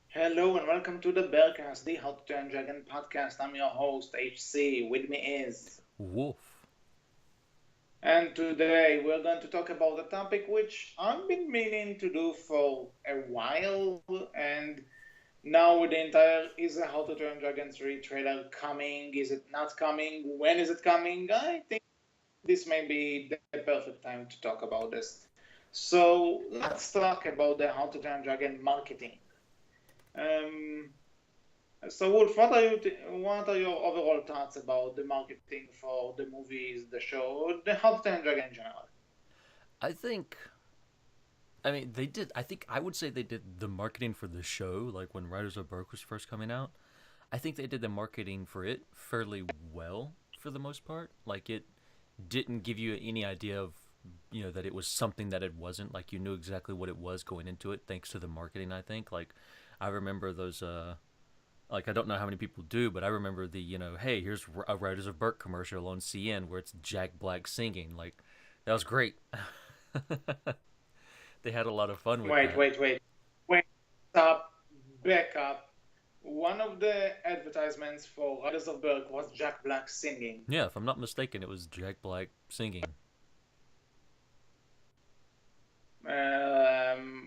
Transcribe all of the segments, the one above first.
Hello and welcome to the Berkcast, the How to Train Dragon podcast. I'm your host, HC. With me is. Wolf. And today we're going to talk about a topic which I've been meaning to do for a while. And now with the entire is a How to Train Dragon 3 trailer coming? Is it not coming? When is it coming? I think this may be the perfect time to talk about this. So let's talk about the How to Train Dragon marketing. Um, So, Wolf, what are your overall thoughts about the marketing for the movies, the show, the Half Time Dragon in general? I think. They did. I think I would say they did the marketing for the show, like when Riders of Berk was first coming out. I think they did the marketing for it fairly well for the most part. Like it didn't give you any idea of that it was something that it wasn't. Like you knew exactly what it was going into it, thanks to the marketing. I think. Like I remember those. Like I don't know how many people do, but I remember the hey, here's a Riders of Berk commercial on CN where it's Jack Black singing. Like that was great. They had a lot of fun with Wait, that. wait, wait. Wait, stop, back up. One of the advertisements for Riders of Berk was Jack Black singing. Yeah, if I'm not mistaken, it was Jack Black singing.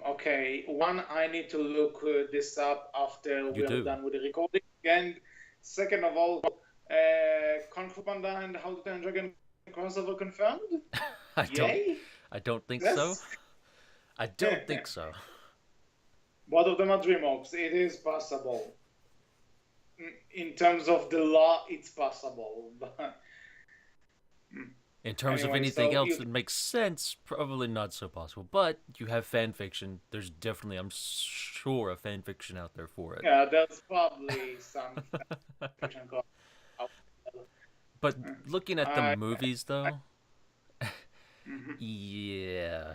Okay, one, I need to look this up after You we're do. done with the recording. And second of all, Kung Fu Panda and How to Train Dragon crossover confirmed? I don't. Yay! I don't think so. Yes. I don't think so. Both of them are DreamWorks. It is possible. In terms of the law, it's possible. But In terms of anyway, anything so else you, that makes sense, probably not so possible. But you have fan fiction. There's definitely, I'm sure, a fan fiction out there for it. yeah, there's probably some fiction called out But there. looking at the I, movies, I, though, mhm. yeah.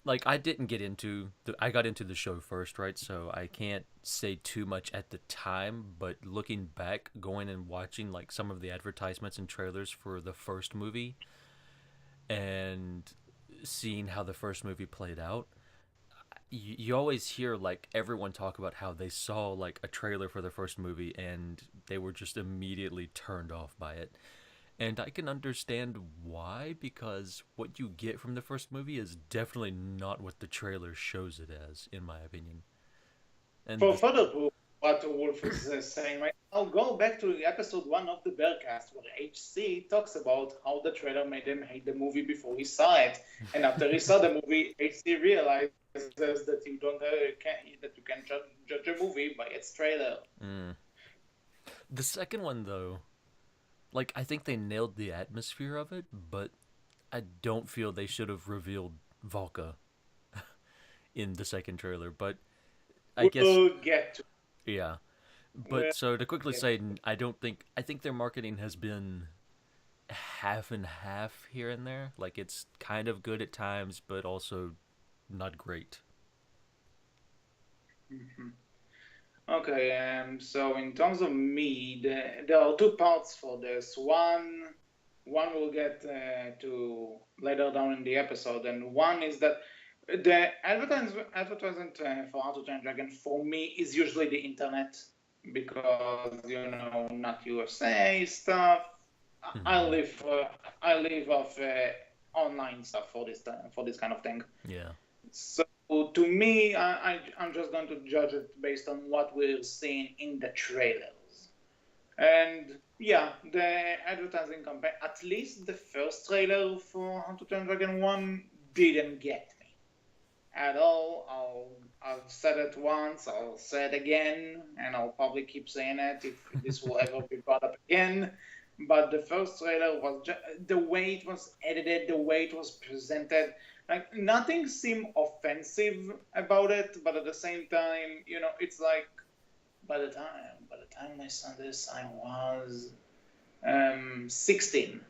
Like I didn't get into I got into the show first, right? So I can't say too much at the time, but looking back, going and watching like some of the advertisements and trailers for the first movie and seeing how the first movie played out, you always hear like everyone talk about how they saw like a trailer for the first movie and they were just immediately turned off by it. And I can understand why, because what you get from the first movie is definitely not what the trailer shows it as, in my opinion. And For the, further proof, what Wolf is saying right now, go back to episode 1 of the Berkcast where HC talks about how the trailer made him hate the movie before he saw it. And after he saw the movie, HC realizes that you can judge a movie by its trailer. mm. The second one, though, like, I think they nailed the atmosphere of it, but I don't feel they should have revealed Valka in the second trailer. But I guess, We'll get to yeah. we'll But so to quickly get say, I think their marketing has been half and half here and there. Like it's kind of good at times, but also not great. Mhm. Okay, so in terms of me, there are two parts for this. One we'll get to later down in the episode, and one is that the advertisement for How to Train Dragon for me is usually the internet because not USA stuff. I Mm-hmm. live I live off online stuff for this kind of thing. Yeah. So to me, I'm just going to judge it based on what we're seeing in the trailers. And yeah, the advertising campaign, at least the first trailer for How to Train Dragon 1 didn't get me at all. I've said it once, I'll say it again, and I'll probably keep saying it if this will ever be brought up again. But the first trailer was the way it was edited, the way it was presented. Like nothing seemed offensive about it, but at the same time, it's like by the time I saw this, I was 16.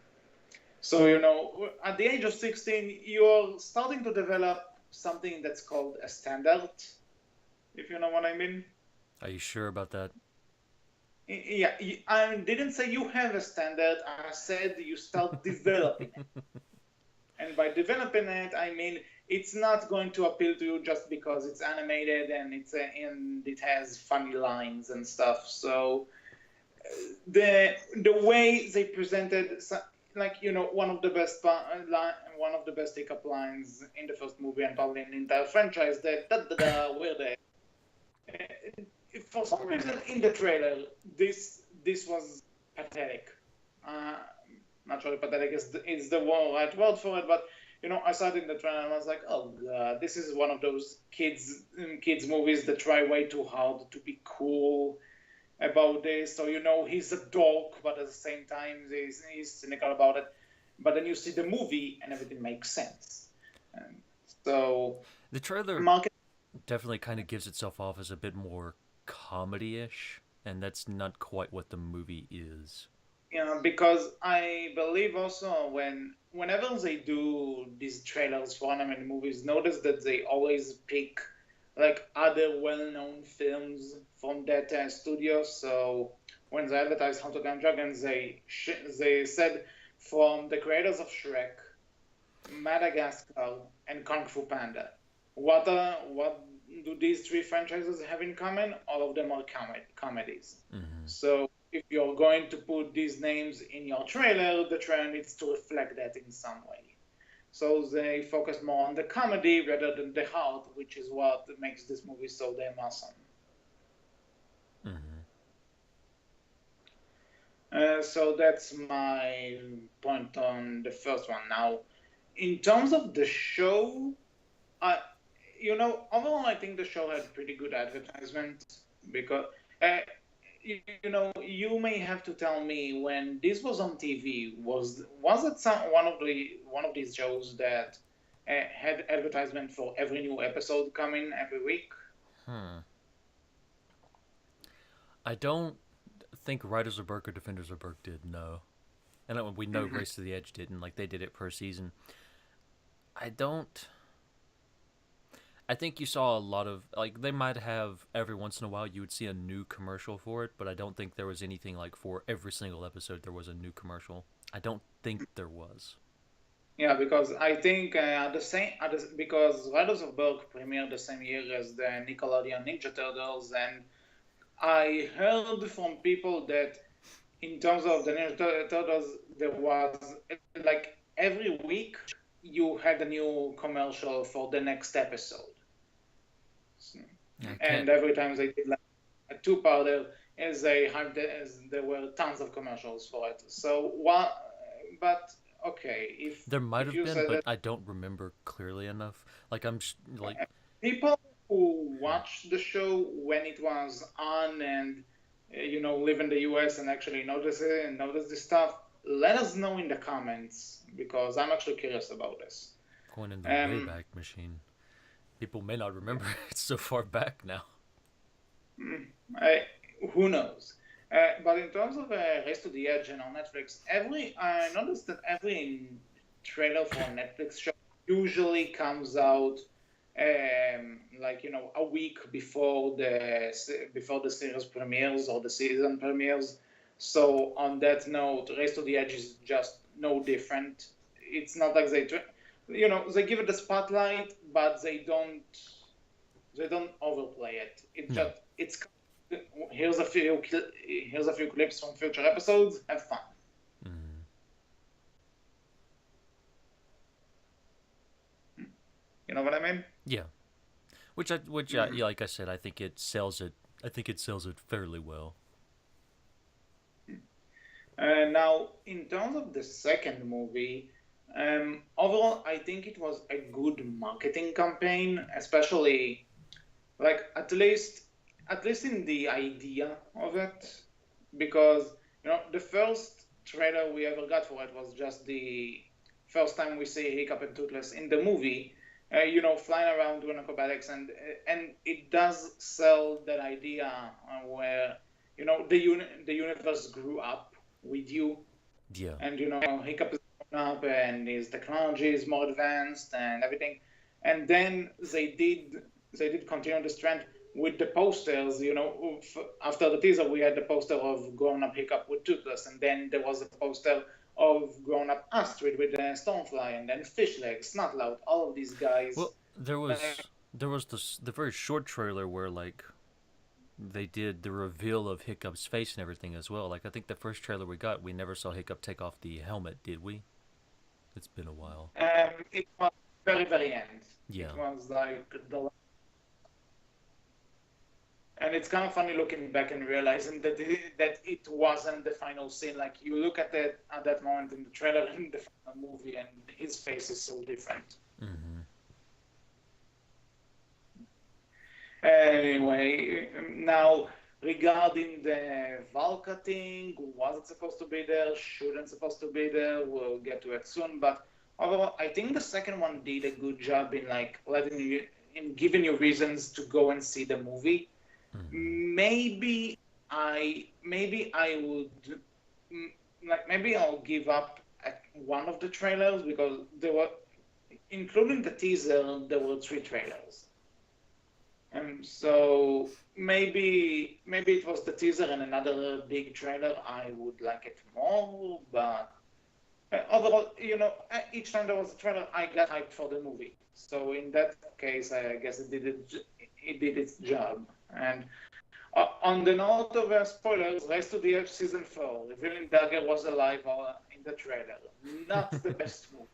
So, at the age of 16, you're starting to develop something that's called a standard, if you know what I mean. Are you sure about that? Yeah, I didn't say you have a standard. I said you start developing it. And by developing it, I mean it's not going to appeal to you just because it's animated and it has funny lines and stuff. So the way they presented, like one of the best one of the best hiccup lines in the first movie and probably in the entire franchise, that da da da where the for some reason in the trailer this was pathetic. Uh, Not sure if pathetic is the right word for it, but I saw it in the trailer and I was like, oh god, this is one of those kids movies that try way too hard to be cool about this. So he's a dork, but at the same time he's cynical about it. But then you see the movie and everything makes sense. And so The trailer market, definitely kind of gives itself off as a bit more comedy-ish, and that's not quite what the movie is. because I believe also whenever they do these trailers for animated movies, notice that they always pick like other well-known films from that studio. So when they advertised How to Train Your Dragon, they said from the creators of Shrek, Madagascar, and Kung Fu Panda. What do these three franchises have in common? All of them are comedies. Mm-hmm. So if you're going to put these names in your trailer, the trailer needs to reflect that in some way. So they focus more on the comedy rather than the heart, which is what makes this movie so damn awesome. Mm-hmm. So that's my point on the first one. Now, in terms of the show, I, overall, I think the show had pretty good advertisement because, you may have to tell me when this was on TV, was it one of these shows that had advertisement for every new episode coming every week? Hmm. I don't think Riders of Berk or Defenders of Berk did, no. And we know Mm-hmm. Race to the Edge didn't. Like, they did it per season. I don't. I think you saw a lot of. Like, they might have every once in a while you would see a new commercial for it, but I don't think there was anything like for every single episode there was a new commercial. I don't think there was. Yeah, because I think because Riders of Berk premiered the same year as the Nickelodeon Ninja Turtles, and I heard from people that in terms of the Ninja Turtles, there was like every week you had a new commercial for the next episode. I can't. And every time they did like a two-parter, as they hyped it, as there were tons of commercials for it. So what? But okay, There might if have you been, say but that I don't remember clearly enough. Like, like. people who watched the show when it was on and live in the US and actually notice it and notice this stuff, let us know in the comments because I'm actually curious about this. Going in the Um, Wayback Machine. People may not remember. It's so far back now. I, who knows? But in terms of Race to the Edge and on Netflix, I noticed that every trailer for a Netflix show usually comes out like a week before the series premieres or the season premieres. So on that note, Race to the Edge is just no different. It's not like they give it the spotlight, but they don't overplay it. No. It's here's a few clips from future episodes. Have fun. Mm. You know what I mean? Yeah. Which yeah, like I said, I think it sells it. I think it sells it fairly well. Now, in terms of the second movie, overall, I think it was a good marketing campaign, especially like at least in the idea of it, because the first trailer we ever got for it was just the first time we see Hiccup and Toothless in the movie, flying around doing acrobatics, and it does sell that idea where the universe grew up with you, Yeah. and Hiccup is grown up and his technology is more advanced and everything, and then they did continue this trend with the posters. After the teaser, we had the poster of grown up Hiccup with Toothless, and then there was a poster of grown up Astrid with Stonefly, and then Fishleg, Snotlout, all of these guys. Well, there Uh, was there was the very short trailer where like they did the reveal of Hiccup's face and everything as well. Like I think the first trailer we got, we never saw Hiccup take off the helmet, did we? It's been a while. it was very end. Yeah. It was like the and it's kind of funny looking back and realizing that it wasn't the final scene. Like you look at it at that moment in the trailer and the final movie, and his face is so different. Mm-hmm. Anyway, now regarding the Valka thing, was it supposed to be there? Shouldn't supposed to be there? We'll get to it soon. But overall, I think the second one did a good job in like letting you, in giving you reasons to go and see the movie. Mm-hmm. Maybe I would like maybe I'll give up at one of the trailers because there were, including the teaser, there were three trailers. So maybe it was the teaser and another big trailer. I would like it more, but overall, each time there was a trailer, I got hyped for the movie. So in that case, I guess it did its job. And on the note of spoilers, Rise to the Edge season 4, revealing Dagger was alive in the trailer. Not the best move.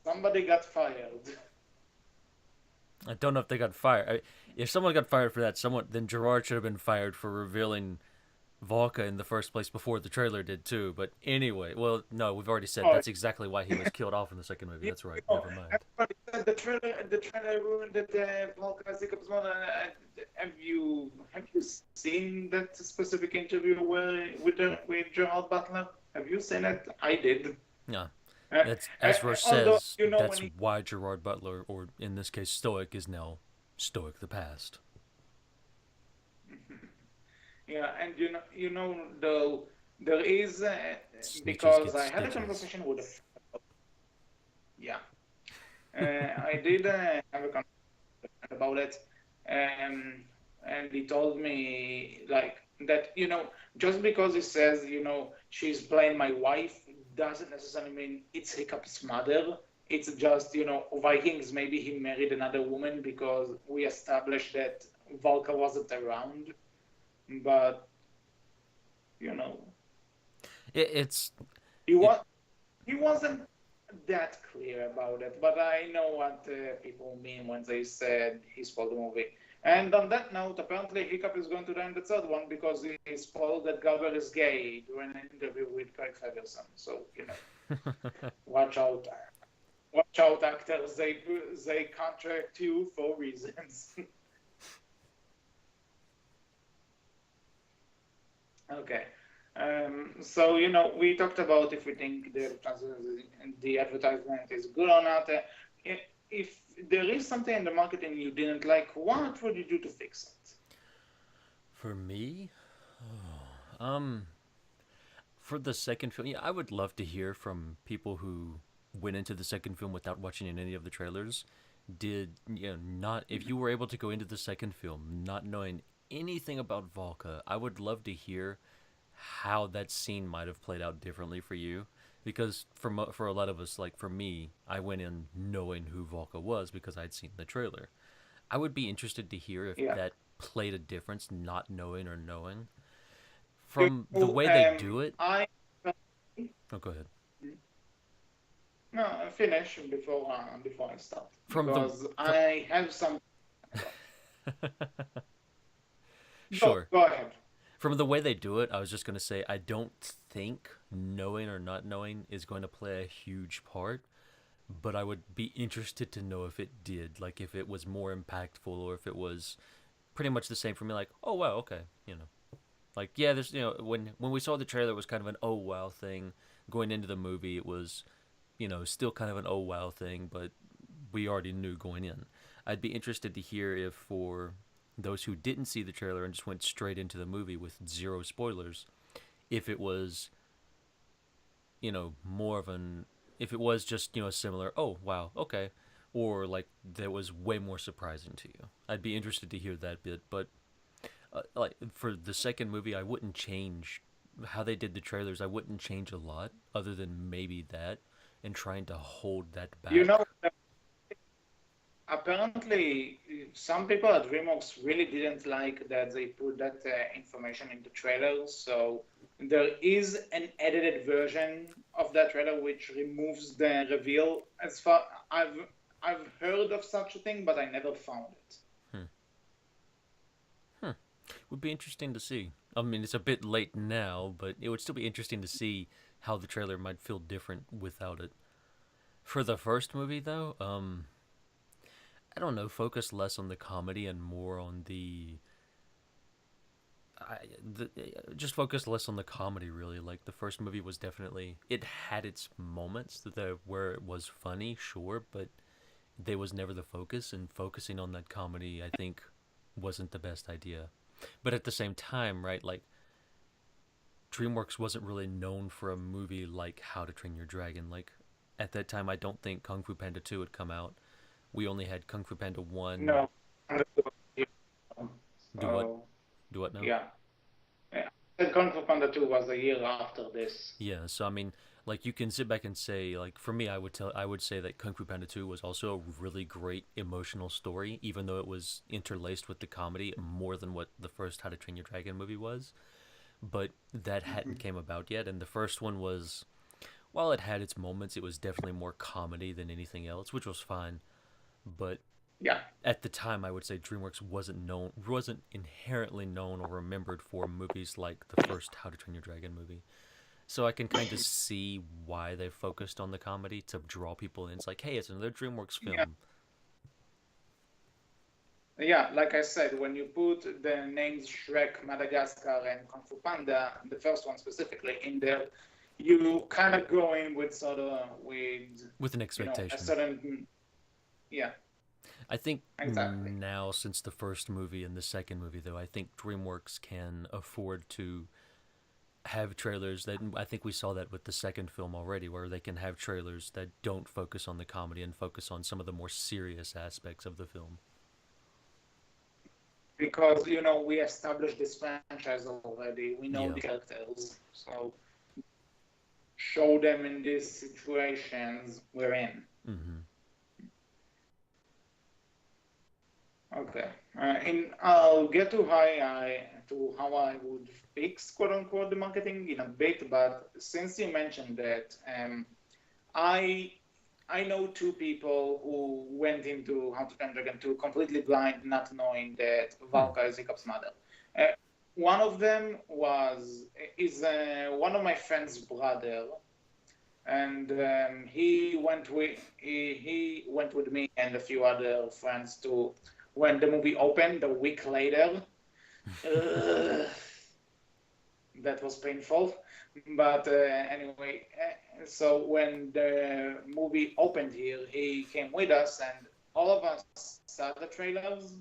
Somebody got fired. I don't know if they got fired. If someone got fired for that, then Gerard should have been fired for revealing Volka in the first place before the trailer did too. But anyway, well, no, we've already said Oh, that's exactly why he was killed off in the second movie. you That's right. know, Never mind. everybody said the trailer ruined it. Volker Jacobs one. Have you seen that specific interview with Gerald Butler? Have you seen it? I did. Yeah, Uh, that's as Rush Although says. when That's he why Gerard Butler, or in this case Stoic, is now Stoic the past. yeah, and though there is Snitches because get I had a stitches. conversation with yeah, I did have a conversation about it, and he told me like that just because he says she's playing my wife doesn't necessarily mean it's Hiccup's mother. It's just Vikings, maybe he married another woman because we established that Valka wasn't around, but you know It's he it. was he wasn't that clear about it, but I know what people mean when they said he spoiled the movie. And on that note, apparently Hiccup is going to die in the third one because he spoiled that Garber is gay during an interview with Craig Ferguson. So watch out, watch out, actors. They contract you for reasons. Okay. So we talked about if we think the advertisement is good or not. If there is something in the marketing you didn't like, what would you do to fix it? For me, um, for the second film, yeah, I would love to hear from people who went into the second film without watching any of the trailers. Did not if you were able to go into the second film not knowing anything about Volka, I would love to hear how that scene might have played out differently for you. Because for a lot of us, like for me, I went in knowing who Volka was because I'd seen the trailer. I would be interested to hear if Yeah. that played a difference, not knowing or knowing. You From the know, way they do it. I Oh, go ahead. no finish before I start From the because from, I have some. Go sure. go ahead. From the way they do it, I was just gonna say I don't think knowing or not knowing is going to play a huge part, but I would be interested to know if it did, like if it was more impactful or if it was pretty much the same for me. Like, oh wow, okay, like yeah, there's when we saw the trailer, it was kind of an oh wow thing. Going into the movie, it was still kind of an oh wow thing, but we already knew going in. I'd be interested to hear if for those who didn't see the trailer and just went straight into the movie with zero spoilers, if it was more of an if it was just similar oh wow okay, or like that was way more surprising to you. I'd be interested to hear that bit, but like for the second movie, I wouldn't change how they did the trailers, I wouldn't change a lot, other than maybe that, and trying to hold that You back. know, apparently, some people at DreamWorks really didn't like that they put that information in the trailer. So there is an edited version of that trailer which removes the reveal. As far I've I've heard of such a thing, but I never found it. Hmm. Hmm. Would be interesting to see. I mean, it's a bit late now, but it would still be interesting to see how the trailer might feel different without it. For the first movie, though, I don't know, focus less on the comedy and more on I, just focus less on the comedy. Really, like the first movie was definitely it had its moments where it was funny, sure, but they was never the focus, and focusing on that comedy, I think, wasn't the best idea. But at the same time, right, like DreamWorks wasn't really known for a movie like How to Train Your Dragon. Like at that time, I don't think Kung Fu Panda 2 had come out. We only had Kung Fu Panda 1. No. Do what? So Do what now? yeah. Yeah. Kung Fu Panda 2 was a year after this. Yeah, so I mean, like you can sit back and say, like for me, I would say that Kung Fu Panda 2 was also a really great emotional story, even though it was interlaced with the comedy more than what the first How to Train Your Dragon movie was. But that hadn't Mhm. came about yet, and the first one was, while it had its moments, it was definitely more comedy than anything else, which was fine. But Yeah. at the time, I would say DreamWorks wasn't inherently known or remembered for movies like the first How to Train Your Dragon movie. So I can kind of see why they focused on the comedy to draw people in. It's like, hey, it's another DreamWorks Yeah. film. Yeah, like I said, when you put the names Shrek, Madagascar, and Kung Fu Panda, the first one specifically, in there, you kind of go in with sort of with With an a expectation. certain, yeah, I think exactly. now, since the first movie and the second movie, though, I think DreamWorks can afford to have trailers that I think we saw that with the second film already, where they can have trailers that don't focus on the comedy and focus on some of the more serious aspects of the film. Because we established this franchise already. We know the Yeah. characters, so show them in these situations we're in. Mm-hmm. Okay. I'll get to how I would fix quote unquote the marketing in a bit, but since you mentioned that, I I know two people who went into How to Train Dragon 2 completely blind, not knowing that Hmm. Valka is Hiccup's mother. Uh, one of them is one of my friend's brother, and he went with me and a few other friends to when the movie opened a week later. Ugh, that was painful. But anyway, so when the movie opened here, he came with us, and all of us saw the trailers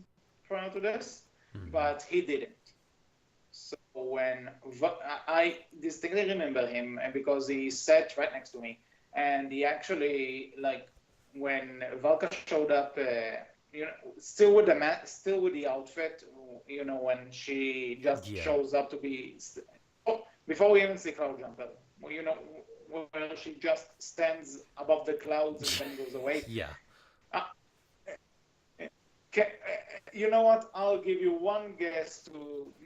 prior to this, Mm-hmm. but he didn't. So when I distinctly remember him, and because he sat right next to me, and he actually like when Valka showed up, still with still with the outfit, when she just Yeah. shows up to be before we even see Cloud Jumper, where she just stands above the clouds and then goes away. Yeah. Uh, you know what? I'll give you one guess to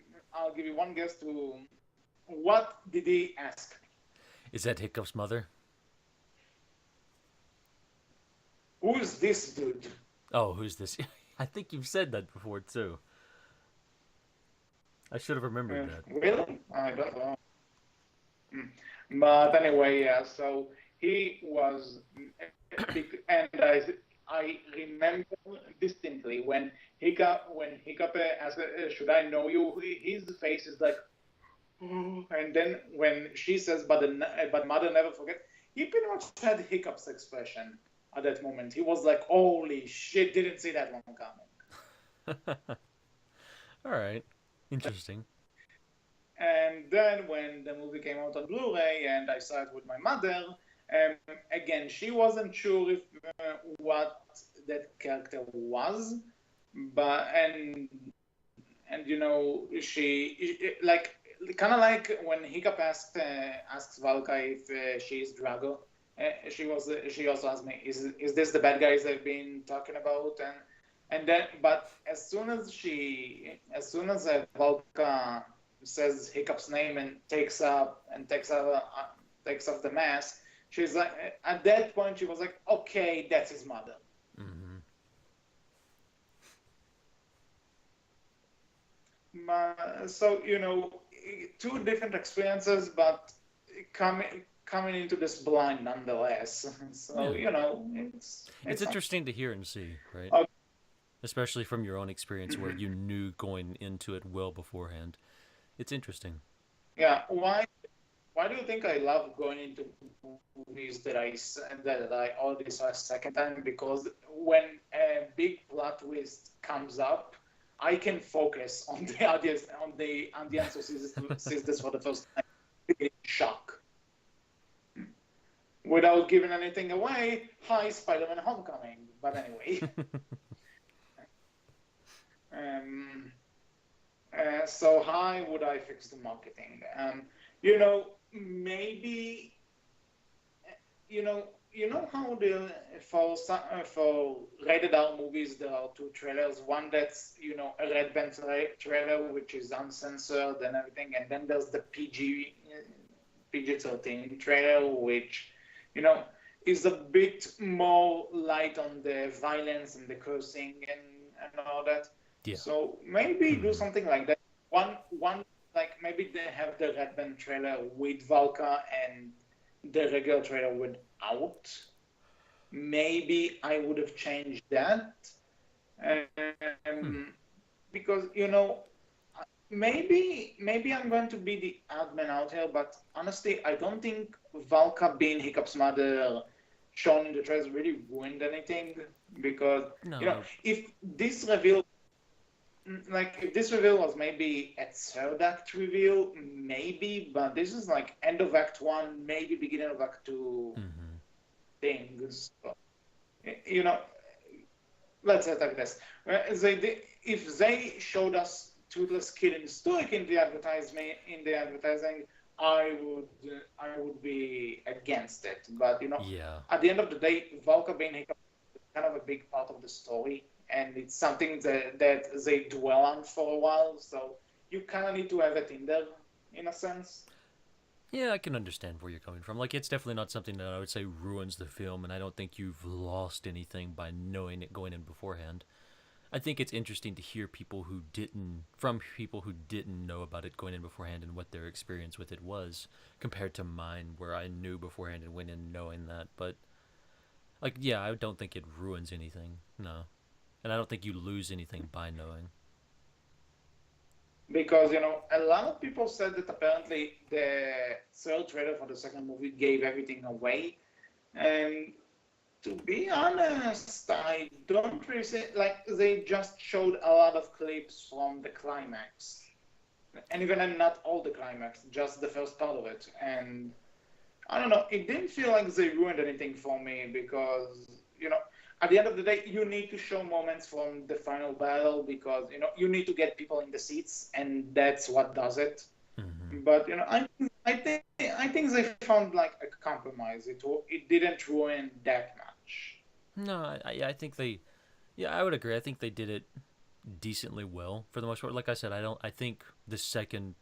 what did he ask me? Is that Hiccup's mother? Who's this dude? Oh, who's this? I think you've said that before too. I should have remembered that. Really? I don't know. Mm. But anyway, yeah. So he was, and I remember distinctly when Hiccup asked, "Should I know you?" His face is like, and then when she says, but mother never forget," he pretty much had Hiccup's expression at that moment. He was like, "Holy shit! Didn't see that one coming." All right. Interesting. And then when the movie came out on Blu-ray and I saw it with my mother, again she wasn't sure if what that character was, but and she like kind of like when Hiccup asks Valka if she's Drago. She also asked me, is this the bad guys they've been talking about? And then, but as soon as Valka says Hiccup's name and takes off the mask, she's like, at that point she was like, okay, that's his mother. Mm-hmm. So two different experiences, but coming into this blind nonetheless. So Yeah. It's it's interesting to hear and see, right? uh, Especially from your own experience where mhm. you knew going into it well beforehand. It's interesting. Yeah. Why do you think I love going into movies that I already saw a second time? Because when a big plot twist comes up, I can focus on the audience who sees this for the first time in shock without giving anything away. Hi, Spider-Man: Homecoming. But anyway, um, so how would I fix the marketing? Maybe how for rated R movies there are two trailers. One that's a red band trailer which is uncensored and everything, and then there's the PG-13 trailer which you know is a bit more light on the violence and the cursing and all that. Yeah. So maybe do Mm-hmm. something like that. One like maybe they have the red band trailer with Valka and the regular trailer without. Maybe I would have changed that. Hmm. Um, because maybe I'm going to be the odd man out here, but honestly, I don't think Valka being Hiccup's mother shown in the trailer really ruined anything. Because No. if this reveal, like if this reveal was maybe a third act reveal, maybe, but this is like end of Act One, maybe beginning of Act Two Mm-hmm. things. You know, let's say it like this: if they showed us Toothless Kid and Stoic in the advertising, I would be against it. But Yeah. at the end of the day, Valka being Hiccup is kind of a big part of the story, and it's something that they dwell on for a while. So you kind of need to have it in there, in a sense. Yeah, I can understand where you're coming from. Like, it's definitely not something that I would say ruins the film, and I don't think you've lost anything by knowing it going in beforehand. I think it's interesting to hear from people who didn't know about it going in beforehand and what their experience with it was, compared to mine, where I knew beforehand and went in knowing that. But, like, yeah, I don't think it ruins anything. No. And I don't think you lose anything by knowing. Because a lot of people said that apparently the third trailer for the second movie gave everything away, and to be honest, I don't really see, like they just showed a lot of clips from the climax, and even not all the climax, just the first part of it, and I don't know. It didn't feel like they ruined anything for me because at the end of the day, you need to show moments from the final battle because you need to get people in the seats, and that's what does it. Mm-hmm. But I think they found like a compromise. It didn't ruin that much. No, I think they. Yeah, I would agree. I think they did it decently well for the most part. Like I said, I don't. I think the second,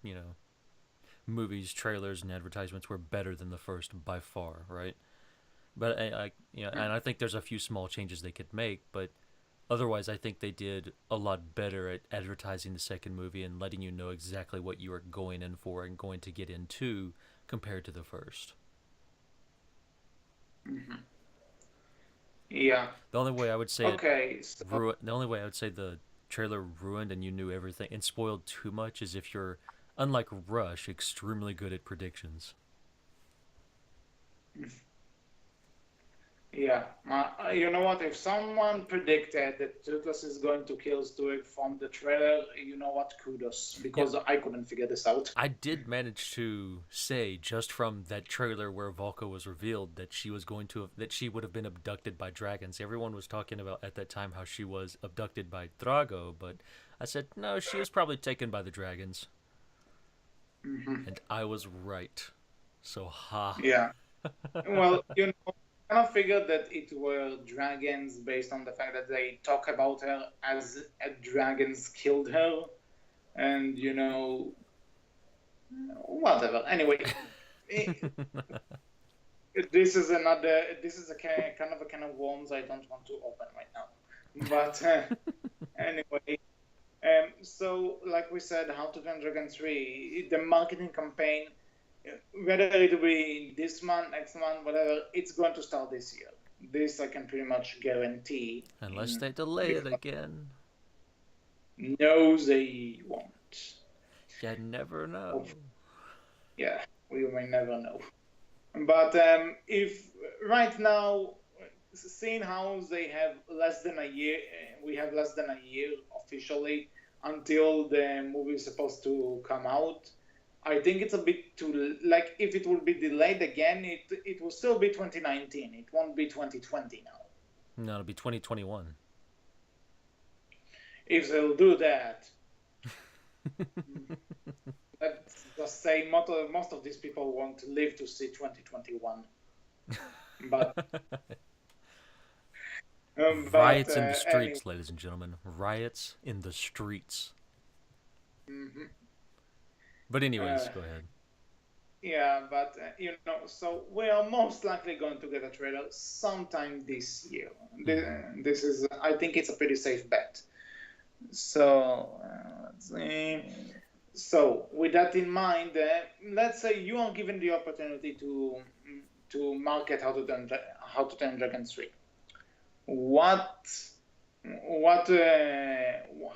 movies, trailers, and advertisements were better than the first by far, right? But and I think there's a few small changes they could make, but otherwise, I think they did a lot better at advertising the second movie and letting you know exactly what you are going in for and going to get into compared to the first. Hmm. Yeah. The only way I would say Okay. So the only way I would say the trailer ruined and you knew everything and spoiled too much is if you're, unlike Rush, extremely good at predictions. yeah, you know what? If someone predicted that Toothless is going to kill Stuart from the trailer, you know what? Kudos, Yeah, because I couldn't figure this out. I did manage to say just from that trailer where Volko was revealed that that she would have been abducted by dragons. Everyone was talking about at that time how she was abducted by Drago, but I said no, she was probably taken by the dragons. Hmm. And I was right. So ha. Yeah. Well, I kind of figured that it were dragons based on the fact that they talk about her as a dragons killed her, and whatever. Anyway, it, this is another. This is a kind of a can of worms I don't want to open right now. But anyway, so like we said, How to Train Dragon 3, the marketing campaign, whether it will be this month, next month, whatever, it's going to start this year. This I can pretty much guarantee. Unless they delay it again. No, they won't. You never know. Yeah, we may never know. But if right now, seeing how they have less than a year, we have less than a year officially until the movie is supposed to come out. I think it's a bit too, like, if it will be delayed again, it will still be 2019. It won't be 2020 now. No, it'll be 2021. If they'll do that, let's just say most of these people won't live to see 2021. But Riots in the anyway. streets, ladies and gentlemen. Riots in the streets. Mhm. But anyways, Uh, go ahead. yeah, but so we are most likely going to get a trailer sometime this year. Mm-hmm. This is, I think, it's a pretty safe bet. So let's see. So with that in mind, let's say you are given the opportunity to market How to Train Dragon 3. What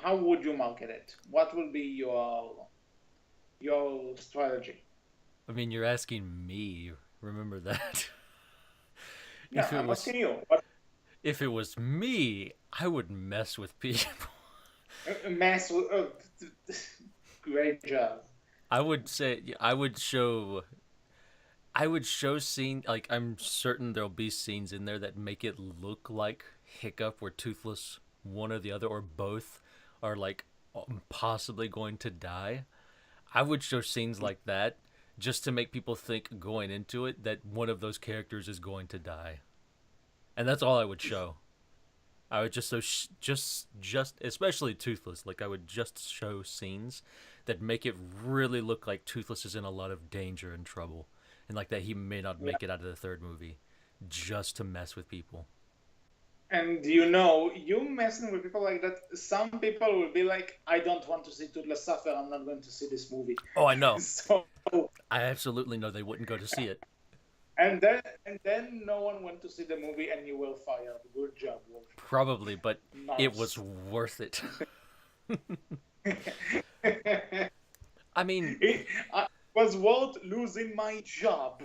how would you market it? What will be your strategy? I mean, you're asking me. Remember that. Yeah, if it I'm was asking you. What if it was me, I would mess with people. mass? Great job. I would say I would show scene like I'm certain there'll be scenes in there that make it look like Hiccup or Toothless, one or the other or both are like possibly going to die. I would show scenes like that just to make people think going into it that one of those characters is going to die. And that's all I would show. I would just just especially Toothless, like I would just show scenes that make it really look like Toothless is in a lot of danger and trouble and like that he may not Yeah. make it out of the third movie just to mess with people. And you messing with people like that, some people will be like, I don't want to see Toothless suffer, I'm not going to see this movie. Oh, I know. So, I absolutely know they wouldn't go to see it. and then no one went to see the movie and you were fired. Good job, Wolf. Probably, but it was Nice. worth it. I mean, I was worth losing my job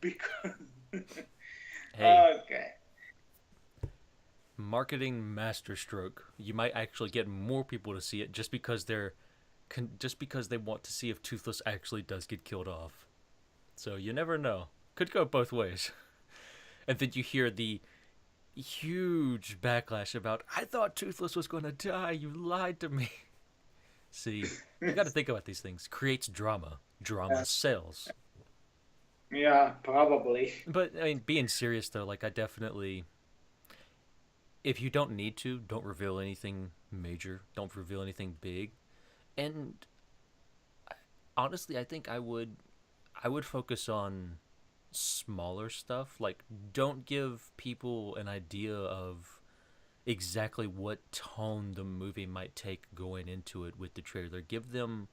because. hey, Okay. marketing masterstroke. You might actually get more people to see it just because they want to see if Toothless actually does get killed off. So you never know. Could go both ways. And then you hear the huge backlash about, I thought Toothless was going to die. You lied to me. See, you got to think about these things. Creates drama. Drama Yeah, sells. yeah, probably. But I mean, being serious though, like I definitely, if you don't need to, don't reveal anything major. Don't reveal anything big. And honestly, I think I would focus on smaller stuff. Like, don't give people an idea of exactly what tone the movie might take going into it with the trailer. Give them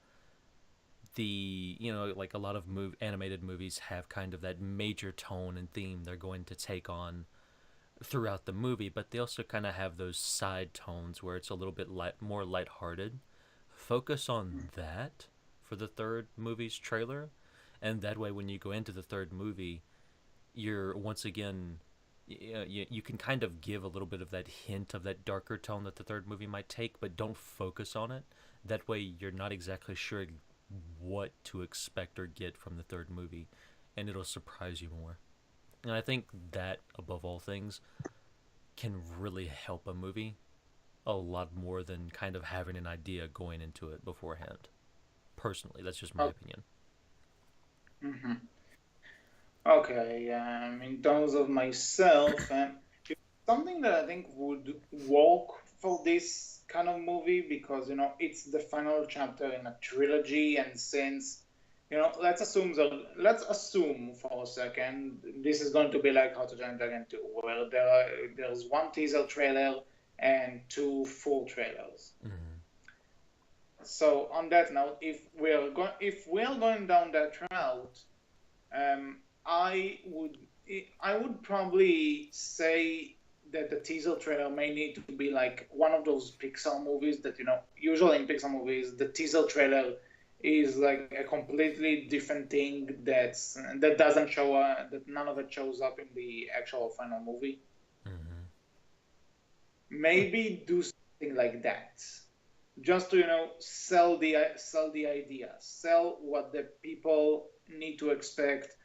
like a lot of animated movies have kind of that major tone and theme they're going to take on throughout the movie, but they also kind of have those side tones where it's a little bit more lighthearted. Focus on that for the third movie's trailer, and that way when you go into the third movie, you're once again you can kind of give a little bit of that hint of that darker tone that the third movie might take, but don't focus on it. That way you're not exactly sure what to expect or get from the third movie, and it'll surprise you more. And I think that, above all things, can really help a movie a lot more than kind of having an idea going into it beforehand. Personally, that's just my Oh, opinion. Hmm. Okay, in terms of myself, something that I think would work for this kind of movie because it's the final chapter in a trilogy, and since let's assume for a second this is going to be like How to Train Your Dragon 2, where there's one teaser trailer and two full trailers. Mm-hmm. So on that note, if we are going down that route, um, I would I would probably say that the teaser trailer may need to be like one of those Pixar movies that usually in Pixar movies the teaser trailer is like a completely different thing that doesn't show that none of it shows up in the actual final movie. Mm-hmm. Maybe do something like that, just to sell the idea, sell what the people need to expect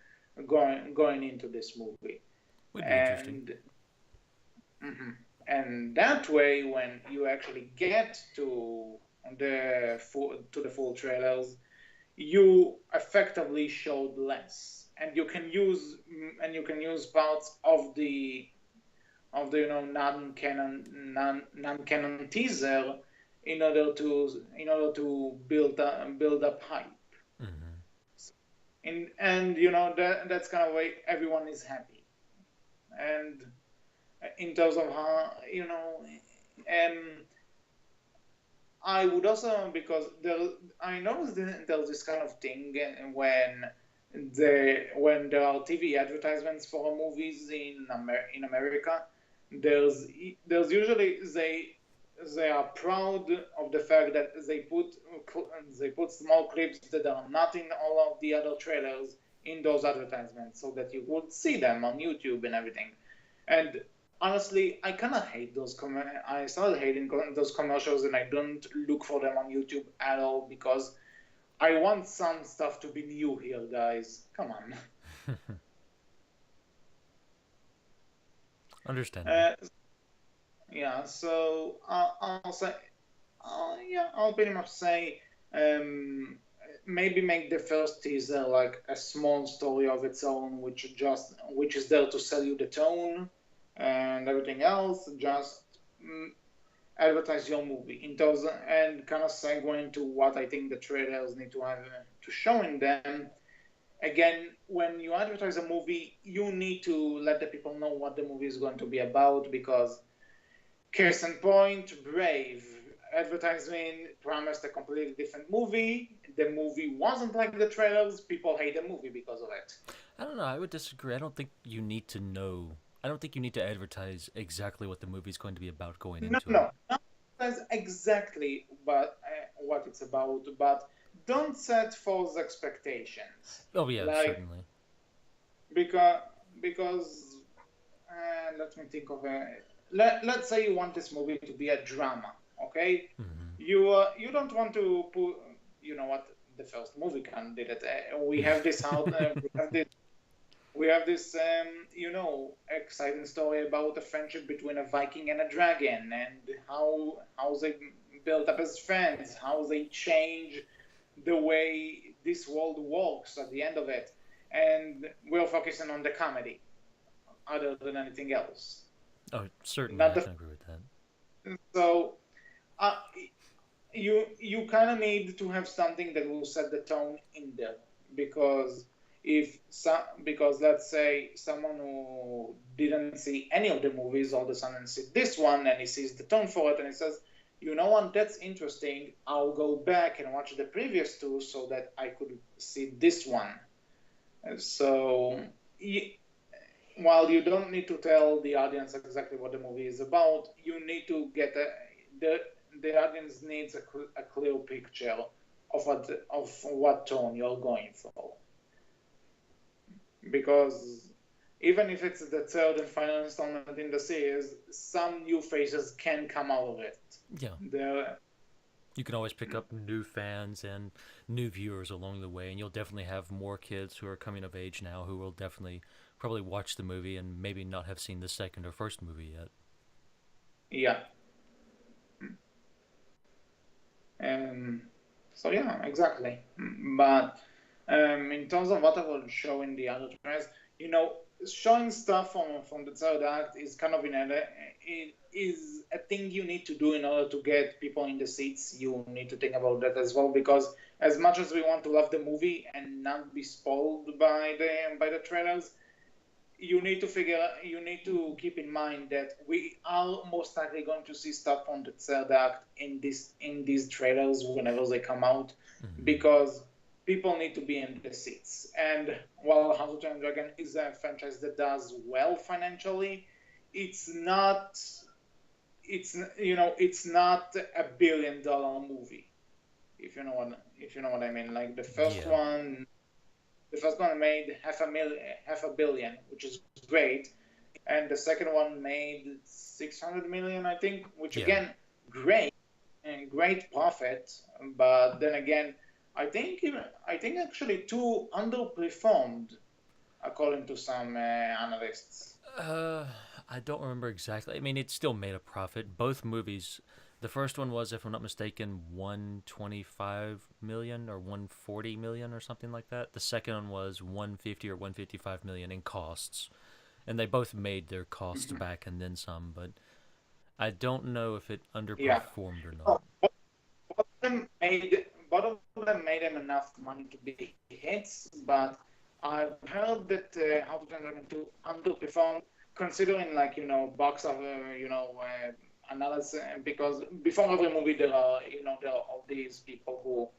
going into this movie. Would be interesting. And mhm. And that way, when you actually get to the full trailers, you effectively showed less, and you can use parts of the non-canon teaser in order to build up hype. Mm-hmm. And that's kind of way everyone is happy. And in terms of how um I would also, because I noticed that there's this kind of thing when there are TV advertisements for movies in America. There's usually they are proud of the fact that they put small clips that are not in all of the other trailers in those advertisements, so that you would see them on YouTube and everything. And honestly, I kind of hate those. I started hating those commercials, and I don't look for them on YouTube at all because I want some stuff to be new here, guys. Come on. Understandable. Uh, yeah. So I'll say, yeah, I'll pretty much say, um, maybe make the first teaser like a small story of its own, which is there to sell you the tone, and everything else just mm, advertise your movie in those, and kind of segue into what I think the trailers need to have to show in them. Again, when you advertise a movie, you need to let the people know what the movie is going to be about, because case in point, Brave advertising promised a completely different movie. The movie wasn't like the trailers. People hate the movie because of it. I don't know. I would disagree. I don't think you need to know. I don't think you need to advertise exactly what the movie's going to be about going No, into it. no, not that's exactly what it's about, but don't set false expectations. Oh yeah, Like, certainly. because because let me think of a let's say you want this movie to be a drama, okay? Mm-hmm. You don't want to put, what, the first movie can did it. We have this exciting story about a friendship between a Viking and a dragon, and how they built up as friends, how they change the way this world works at the end of it, and we're focusing on the comedy other than anything else. Oh, certainly, Not I the can agree with that. so uh, you kind of need to have something that will set the tone in there, because because let's say someone who didn't see any of the movies all of a sudden sees this one, and he sees the tone for it, and he says, you know what, that's interesting, I'll go back and watch the previous two so that I could see this one. And so while you don't need to tell the audience exactly what the movie is about, you need to get the the audience needs a clear picture of what tone you're going for, because even if it's the third and final installment in the series, some new faces can come out of it. Yeah, There, you can always pick up new fans and new viewers along the way, and you'll definitely have more kids who are coming of age now who will definitely probably watch the movie and maybe not have seen the second or first movie yet. yeah, um, so yeah, exactly. But In terms of what I will show in the other trailers, you know, showing stuff from the third act is kind of it is a thing you need to do in order to get people in the seats. You need to think about that as well, because as much as we want to love the movie and not be spoiled by the trailers, you need to keep in mind that we are most likely going to see stuff on the third act in these trailers whenever they come out, Mm-hmm. because people need to be in the seats. And while House of the Dragon is a franchise that does well financially, it's not it's not a $1 billion movie, if you know what I mean. Like Yeah. the first one made half a billion, which is great, and the second one made 600 million, I think, which Yeah. again, great and great profit. But then again, I think actually two underperformed, according to some analysts. Uh, I don't remember exactly. I mean, it still made a profit. Both movies. The first one was, if I'm not mistaken, 125 million or 140 million or something like that. The second one was 150 or 155 million in costs, and they both made their costs Mhm. back and then some. But I don't know if it Yeah. underperformed or not. Oh, both of them made them enough money to be hits, but I've heard that How to Train Dragon 2 underperformed, considering, like, box of analysis, because before every movie there are all these people who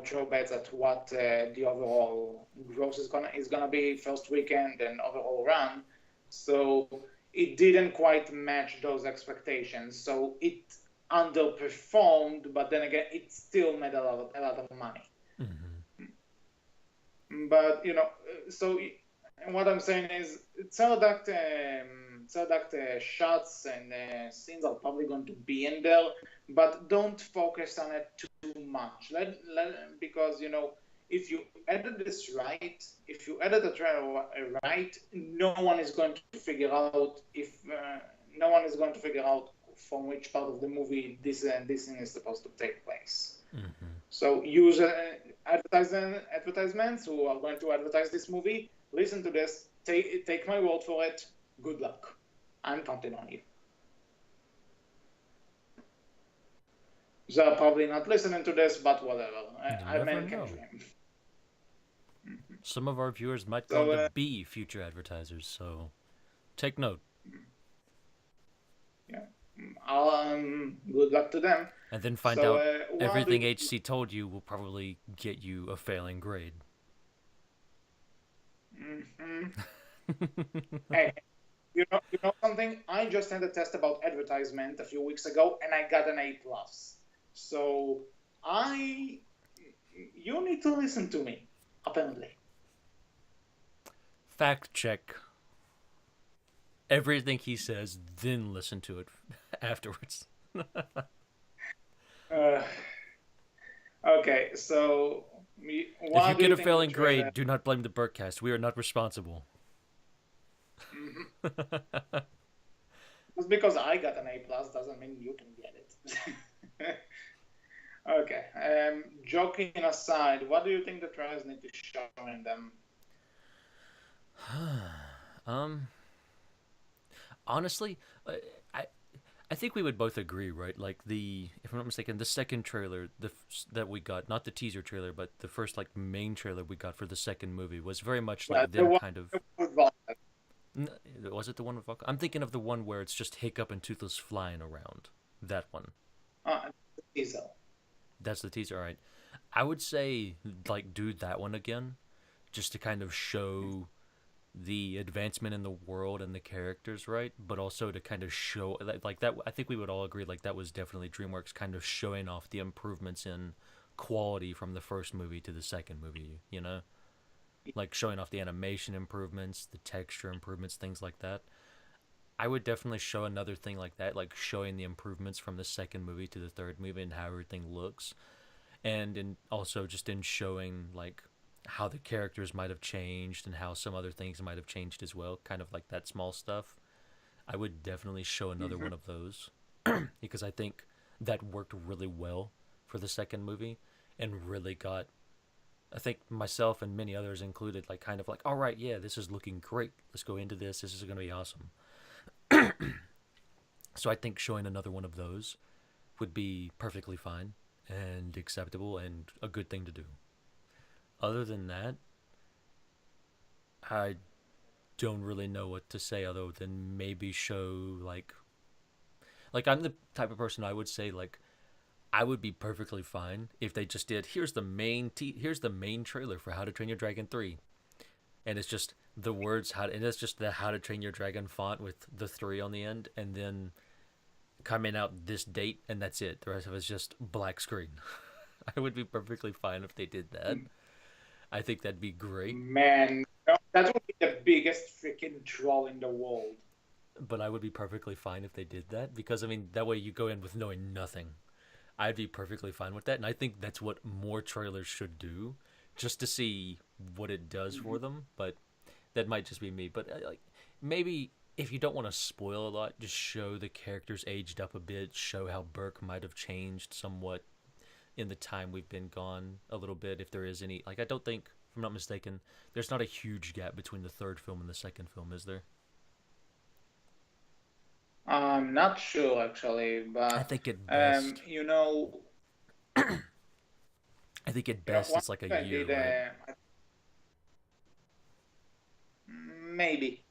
throw bets at what the overall gross is gonna be first weekend and overall run. So it didn't quite match those expectations. So it underperformed, but then again, it still made a lot of money. Mm-hmm. But so what I'm saying is, third act shots and scenes are probably going to be in there, but don't focus on it too much. Because if you edit this right, if you edit the trailer right, no one is going to figure out from which part of the movie this thing is supposed to take place. Mm-hmm. So use advertisements who are going to advertise this movie. Listen to this. Take my word for it. Good luck. I'm counting on you. They're probably not listening to this, but whatever. You A never man can know. dream. Some of our viewers might go on So to be future advertisers, so take note. yeah, good luck to them. And then find So out what do everything HC told you will probably get you a failing grade. mm-hmm. Hey, you know something? I just had a test about advertisement a few weeks ago, and I got an A+. So I, you need to listen to me. Apparently. Fact check everything he says, then listen to it afterwards. Uh, okay, so If you what do get you a think the failing trailer? grade, do not blame the Berkcast. We are not responsible. Mhm. Just because I got an A+ doesn't mean you can get it. Okay. Joking aside, what do you think the trailers need to show in them? um, honestly, I I think we would both agree, right? Like if I'm not mistaken, the second trailer, that we got, not the teaser trailer, but the first like main trailer we got for the second movie was very much Yeah, like the them one kind of. with Volta. Was it the one with Vulcan? I'm thinking of the one where it's just Hiccup and Toothless flying around. That one. Diesel. That's the teaser, all right. I would say like do that one again, just to kind of show the advancement in the world and the characters, right? But also to kind of show like that. I think we would all agree like that was definitely DreamWorks kind of showing off the improvements in quality from the first movie to the second movie. Like showing off the animation improvements, the texture improvements, things like that. I would definitely show another thing like that, like showing the improvements from the second movie to the third movie and how everything looks, and in also just in showing like how the characters might have changed and how some other things might have changed as well, kind of like that small stuff. I would definitely show another Mm-hmm. one of those because I think that worked really well for the second movie and really got I think myself and many others included, like kind of like, all right, yeah, this is looking great. Let's go into this. This is going to be awesome. So I think showing another one of those would be perfectly fine and acceptable and a good thing to do. Other than that, I don't really know what to say other than maybe show like I'm the type of person I would say like I would be perfectly fine if they just did here's the main trailer for How to Train Your Dragon 3 and it's just the words how and it's just the How to Train Your Dragon font with the 3 on the end and then coming out this date and that's it. The rest of it's just black screen. I would be perfectly fine if they did that. I think that'd be great, Man, that would be the biggest freaking troll in the world. but I would be perfectly fine if they did that because I mean that way you go in with knowing nothing. I'd be perfectly fine with that, and I think that's what more trailers should do, just to see what it does for them. But that might just be me. But like maybe if you don't want to spoil a lot, just show the characters aged up a bit, show how Burke might have changed somewhat in the time we've been gone a little bit. If there is any, like I don't think, if I'm not mistaken, there's not a huge gap between the third film and the second film, is there? I'm not sure actually, I but think at best, you know, I think at best one it's like a thing I year, did, right? maybe.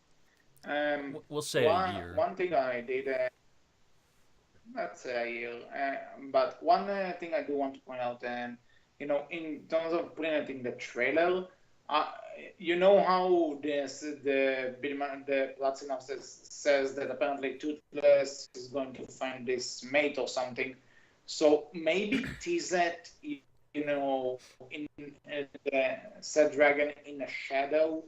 Um, We'll say a one year. one thing I did, let's say a year, but one thing I do want to point out, in terms of putting it in the trailer, uh, you know how the Platinum says that apparently Toothless is going to find this mate or something. So maybe tease it, in the said dragon in a shadow,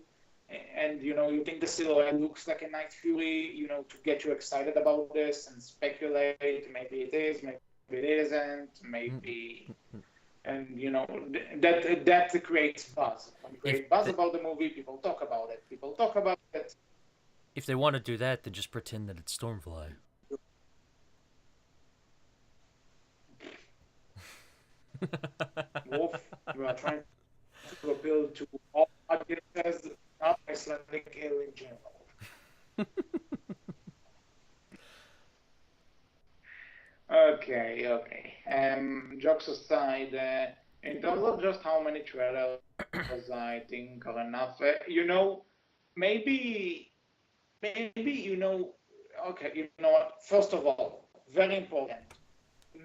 and you think the silhouette looks like a night fury, to get you excited about this and speculate. Maybe it is, maybe it isn't, Mm, maybe, mm, mm. and that creates buzz. When you If create buzz the, about the movie, people talk about it. People talk about it. if they want to do that, then just pretend that it's Stormfly. Wolf, we are trying to appeal to all audiences, not Icelandic in general. Okay, okay. Jokes aside, in terms of just how many trailers I think are enough, maybe, maybe, okay, you know what? First of all, very important,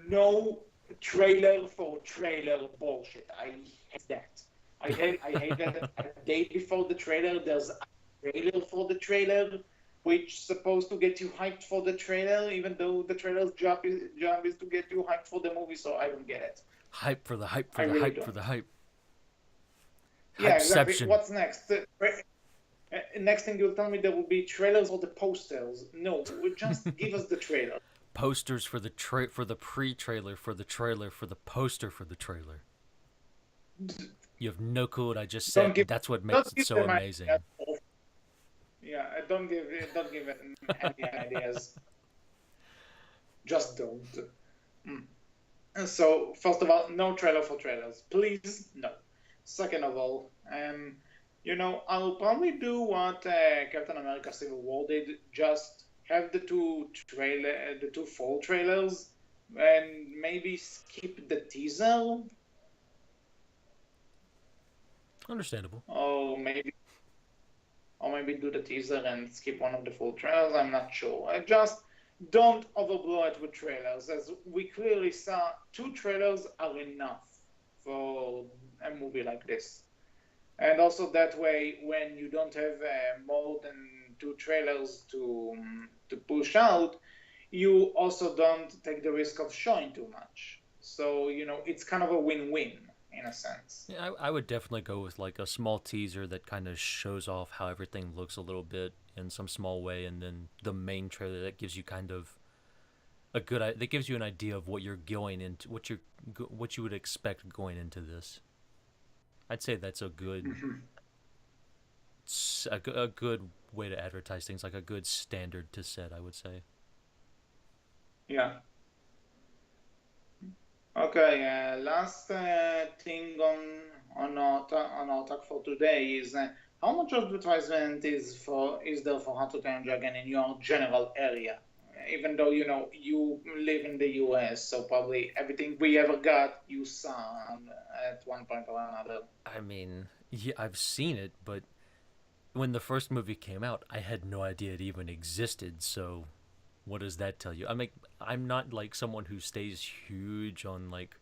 no trailer for trailer bullshit. I hate that. I hate that a day before the trailer, there's a trailer for the trailer, which is supposed to get you hyped for the trailer, even though the trailer's job is to get you hyped for the movie. So I don't get it. Hype for the hype for I the really hype for don't. the hype. Yeah, exactly. Hypeception. What's next? Next thing you'll tell me there will be trailers or the posters. No, just give us the trailer. Posters for the for the pre-trailer for the trailer for the poster for the trailer. You have no clue what I just said, Don't and give, that's what makes don't it give so them ideas. amazing. Yeah, don't give it any ideas. Just don't. Mm. And so first of all, no trailer for trailers, please. No. Second of all, I'll probably do what Captain America: Civil War did. Just have the two full trailers, and maybe skip the teaser, Understandable. or maybe do the teaser and skip one of the full trailers. I'm not sure. I just don't overblow it with trailers, as we clearly saw. Two trailers are enough for a movie like this. And also that way, when you don't have more than two trailers to push out, you also don't take the risk of showing too much. So it's kind of a win-win in a sense. Yeah, I would definitely go with like a small teaser that kind of shows off how everything looks a little bit in some small way, and then the main trailer that gives you kind of that gives you an idea of what you're going into, what you would expect going into this. I'd say that's a good Mhm. a good way to advertise things, like a good standard to set. I would say. Yeah. Okay. Last thing on our talk for today is how much advertisement is there for How to Train Your Dragon in your general area? Even though you live in the US, so probably everything we ever got you saw at one point or another. I mean, yeah, I've seen it, but when the first movie came out, I had no idea it even existed. So, what does that tell you? I'm not like someone who stays huge on like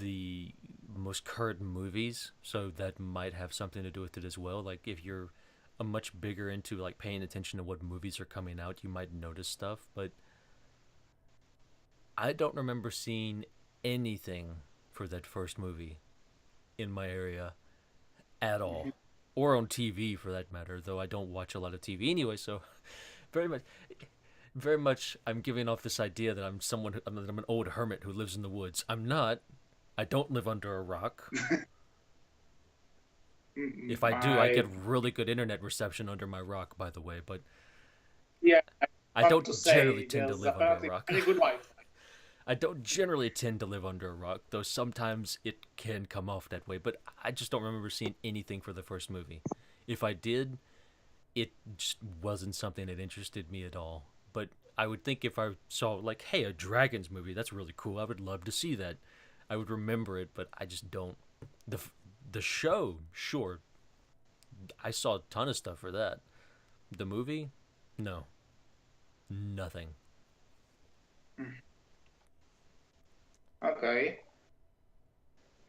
the most current movies, so that might have something to do with it as well. Like if you're a much bigger into like paying attention to what movies are coming out, you might notice stuff, but I don't remember seeing anything for that first movie in my area at all, or on TV for that matter. Though I don't watch a lot of TV anyway, so very much, very much, I'm giving off this idea that I'm an old hermit who lives in the woods. I'm not. I don't live under a rock. If I do, I I get really good internet reception under my rock, by the way. But Yeah, I I want to don't generally say tend to there's live under a apparently rock. very good Wi-Fi. I don't generally tend to live under a rock, though sometimes it can come off that way. But I just don't remember seeing anything for the first movie. If I did, it just wasn't something that interested me at all. But I would think if I saw, like, hey, a Dragons movie, that's really cool. I would love to see that. I would remember it, but I just don't. The, the show, sure. I saw a ton of stuff for that. The movie? No. Nothing. Okay.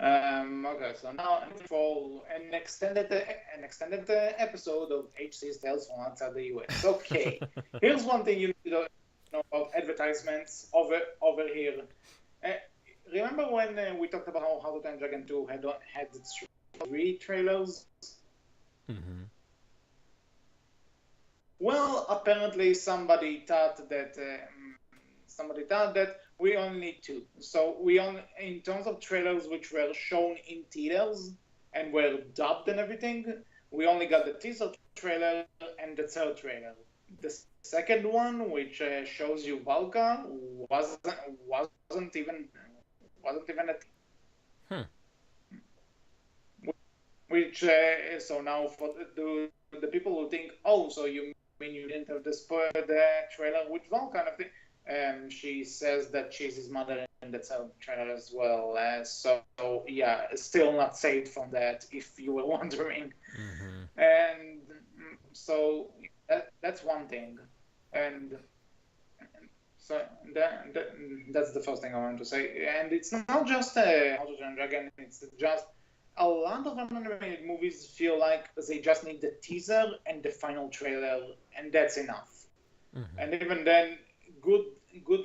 Okay, so now for an extended episode of HC's Tales from Outside the US. Okay, here's one thing you need to know about advertisements over here. Uh, Remember when we talked about how to Train Your Dragon 2 had three trailers? Mm-hmm. Well, apparently somebody thought that we only need two. So in terms of trailers which were shown in theaters and were dubbed and everything, we only got the teaser trailer and the third trailer. The second one, which shows you Valka, wasn't wasn't even wasn't even a Hmm. which so now for the people who think, oh, so you mean you didn't have the trailer with Val kind of thing. She says that she's his mother in the trailer as well. So yeah, still not saved from that, if you were wondering. Mm-hmm. And so that's one thing. And so that's the first thing I want to say. And it's not just How to Train a Dragon. It's just a lot of animated movies feel like they just need the teaser and the final trailer, and that's enough. Mm-hmm. And even then, good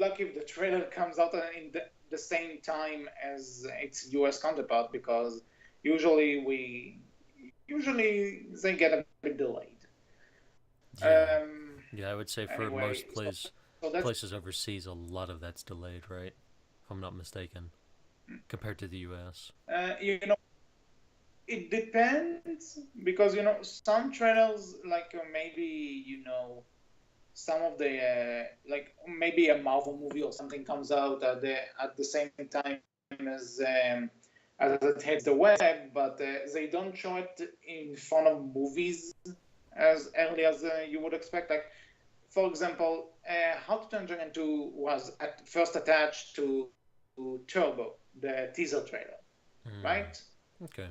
luck if the trailer comes out in the same time as its US counterpart, because usually they get a bit delayed. Yeah. Yeah, I would say for Anyway, most places overseas, a lot of that's delayed, right? If I'm not mistaken, compared to the U.S. you know, it depends, because some trailers, like maybe some of the like maybe a Marvel movie or something comes out at the same time as as it hits the web, but they don't show it in front of movies as early as you would expect. Like, for example, How to Train Dragon 2 was at first attached to Turbo, the teaser trailer, right? Okay.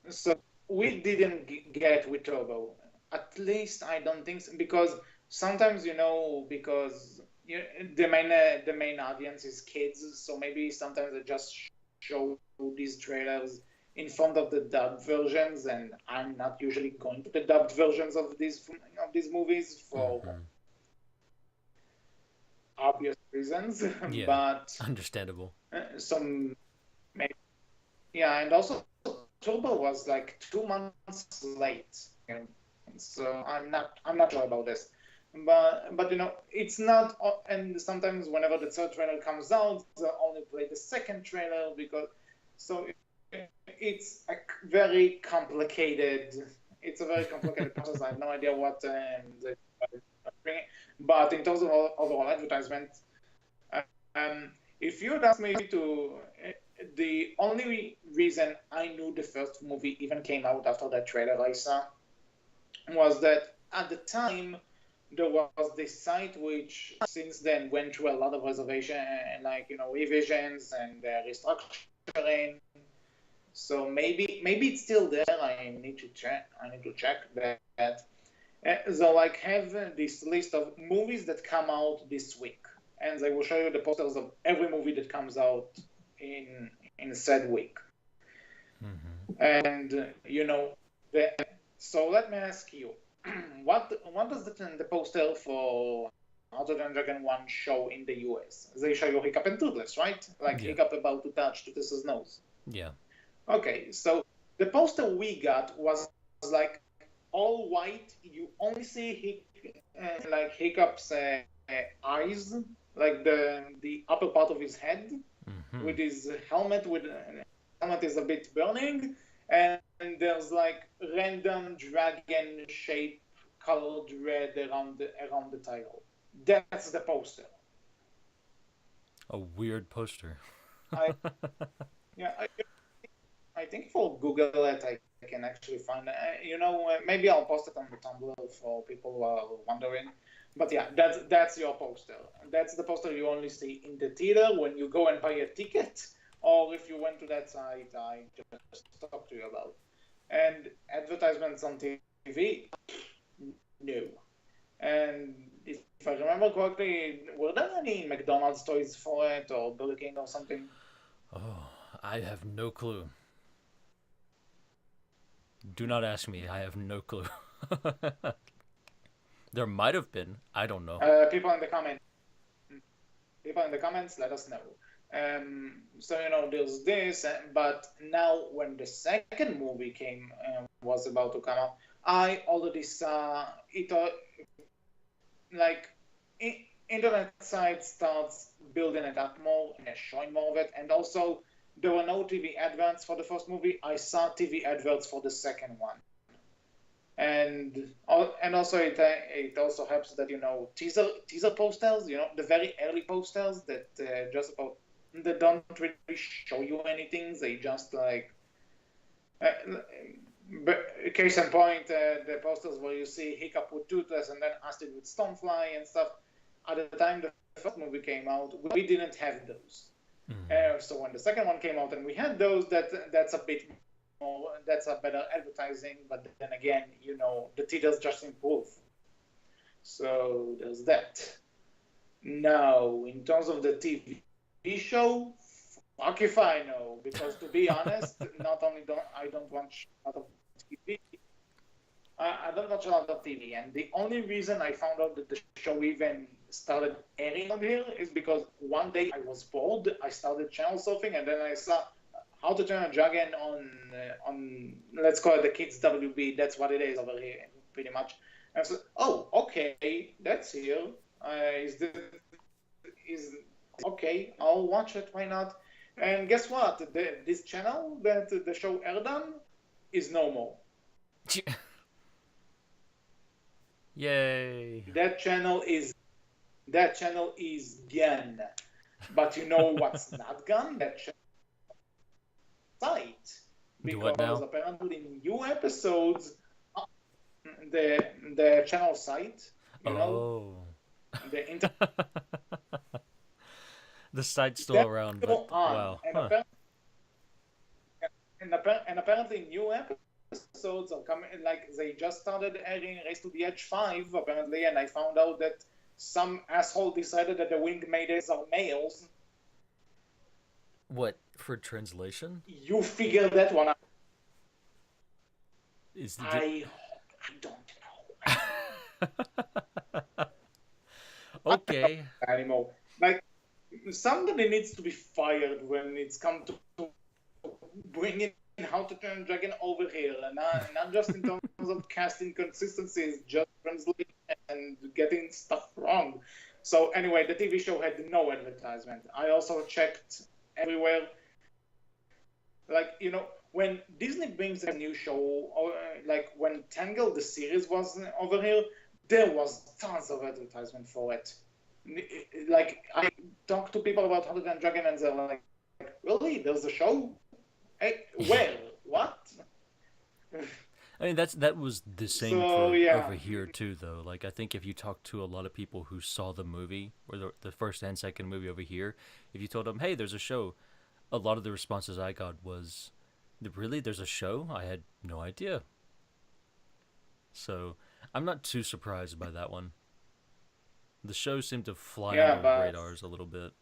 So we didn't get it with Turbo. At least I don't think so, because sometimes because the main audience is kids, so maybe sometimes they just show these trailers in front of the dubbed versions, and I'm not usually going to the dubbed versions of these movies for Mm-hmm. obvious reasons. Yeah, But understandable. some maybe, yeah, and also Turbo was like 2 months late, so I'm not sure about this. But it's not, and sometimes whenever the third trailer comes out, they only play the second trailer, because so it's a very complicated. It's a very complicated process. I have no idea what they are bringing. But in terms of overall advertisement, um, if you'd asked me to, the only reason I knew the first movie even came out after that trailer I saw was that at the time there was this site which since then went through a lot of reservation and like revisions and restructuring. So maybe it's still there. I need to check. That. They'll like have this list of movies that come out this week, and they will show you the posters of every movie that comes out in said week. Mm-hmm. And so let me ask you, what does the poster for How to Train Your Dragon 1 show in the US? They show you Hiccup and Toothless, right? Like Yeah. Hiccup about to touch Toothless's nose. Yeah. Okay, so the poster we got was like all white. You only see like Hiccup's eyes, like the upper part of his head, Mm-hmm. with his helmet. Helmet is a bit burning, and there's like random dragon shape colored red around the title. That's the poster. A weird poster. I yeah. I think for Google it, I can actually find it. Maybe I'll post it on the Tumblr for people who are wondering. But yeah, that's your poster. That's the poster you only see in the theater when you go and buy a ticket, or if you went to that site I just talked to you about. And advertisements on TV, no. And if I remember correctly, were there any McDonald's toys for it, or Burger King or something? Oh, I have no clue. Do not ask me. I have no clue. There might have been. I don't know. People in the comments, let us know. So there's this, but now when the second movie was about to come out, I already saw it. Like internet sites starts building it up more and showing more of it, and also there were no TV adverts for the first movie. I saw TV adverts for the second one. And also it also helps that teaser posters, the very early posters that they don't really show you anything. They just like case in point, the posters where you see Hiccup with Toothless and then Astrid with Stonefly and stuff. At the time the first movie came out, we didn't have those. Mm. So when the second one came out and we had those, that's a bit more, that's a better advertising. But then again, the theaters just improve. So there's that. Now, in terms of the TV show, fuck if I know, because to be honest, not only I don't watch a lot of TV, I don't watch a lot of TV, and the only reason I found out that the show even started airing on here is because one day I was bored, I started channel surfing, and then I saw How to Train a Dragon on let's call it the Kids WB. That's what it is over here, pretty much. And so, oh, okay, that's here. Is okay? I'll watch it. Why not? And guess what? This channel that the show aired on is no more. Yay! That channel is gone. But you know what's not gone? That site. Do what now? Because apparently new episodes, the channel site, Oh. the internet. The site's still around, but wow. And, and apparently new episodes are coming. Like they just started airing Race to the Edge 5 apparently, and I found out that some asshole decided that the wingmaidens are males. What, for translation? You figure that one out. I don't know. Okay. Anymore. Like somebody needs to be fired when it's come to bringing How to Train a Dragon over here, and not just in terms of casting consistencies, just translating and getting stuff wrong. So anyway, the TV show had no advertisement. I also checked everywhere. Like, when Disney brings a new show, or like when Tangled the series was over here, there was tons of advertisement for it. Like, I talk to people about How to Train Your Dragon, and they're like, "Really? There's a show? Hey, where? What?" I mean, that was the same So for over yeah, here too, though. Like, I think if you talk to a lot of people who saw the movie or the first and second movie over here, if you told them, "Hey, there's a show," a lot of the responses I got was, "Really? There's a show? I had no idea." So I'm not too surprised by that one. The show seemed to fly yeah, under but radars a little bit.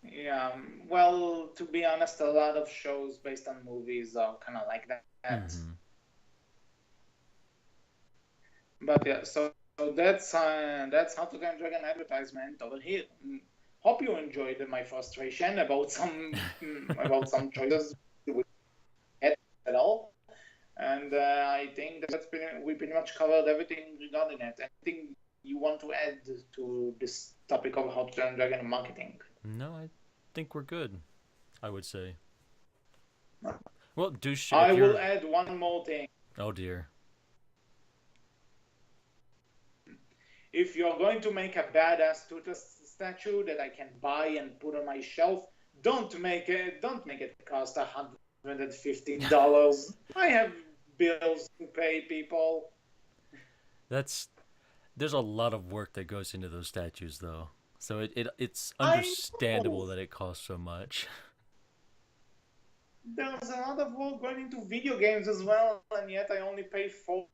yeah. Well, to be honest, a lot of shows based on movies are kind of like that. Hmm. But yeah, so that's How to Train Dragon advertisement over here. Hope you enjoyed my frustration about some choices we had at all. And I think we pretty much covered everything regarding it. Anything you want to add to this topic of How to Train Dragon marketing? No, I think we're good. I would say. Well, if I will you're. add one more thing. Oh dear. If you're going to make a badass Tutus statue that I can buy and put on my shelf, don't make it cost $115. I have bills to pay, people. That's There's a lot of work that goes into those statues, though. So it's I understandable know that it costs so much. there's a lot of work going into video games as well, and yet I only pay 40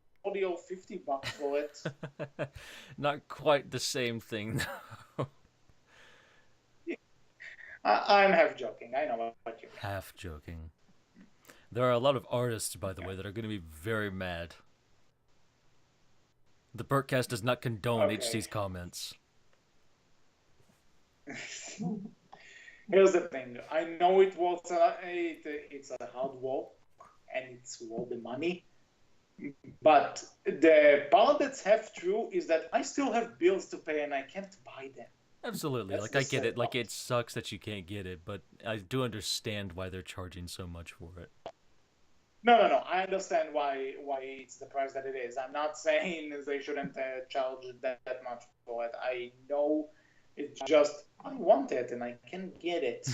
or $50 for it. Not quite the same thing, though. I'm half joking. I know what you mean. Half joking. There are a lot of artists, by the Okay. way, that are going to be very mad. The Berkcast does not condone Okay. HC's comments. Here's the thing. I know it's a hard work and it's worth the money. But the part that's half true is that I still have bills to pay and I can't buy them. Absolutely. That's Like, the I get sad it. Like, part. it sucks that you can't get it, but I do understand why they're charging so much for it. No, no, no. I understand why it's the price that it is. I'm not saying they shouldn't charge that much for it. I know it's just I want it and I can get it.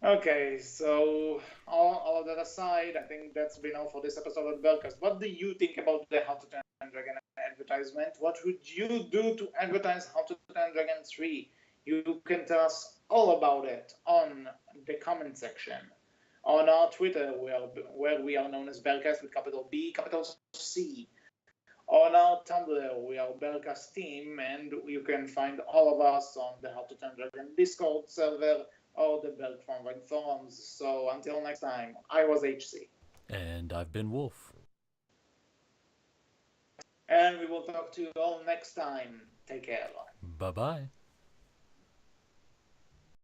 Okay, so all of that aside, I think that's been all for this episode of Belcast. What do you think about the How to Train Dragon advertisement? What would you do to advertise How to Train Dragon 3? You can tell us all about it on the comment section. On our Twitter, where we are known as Belcast with capital B, capital C. On our Tumblr, we are Berkcast team, and you can find all of us on the How to Train Dragon Discord server or the Berk forums. So until next time, I was HC. And I've been Wolf. And we will talk to you all next time. Take care. Bye bye.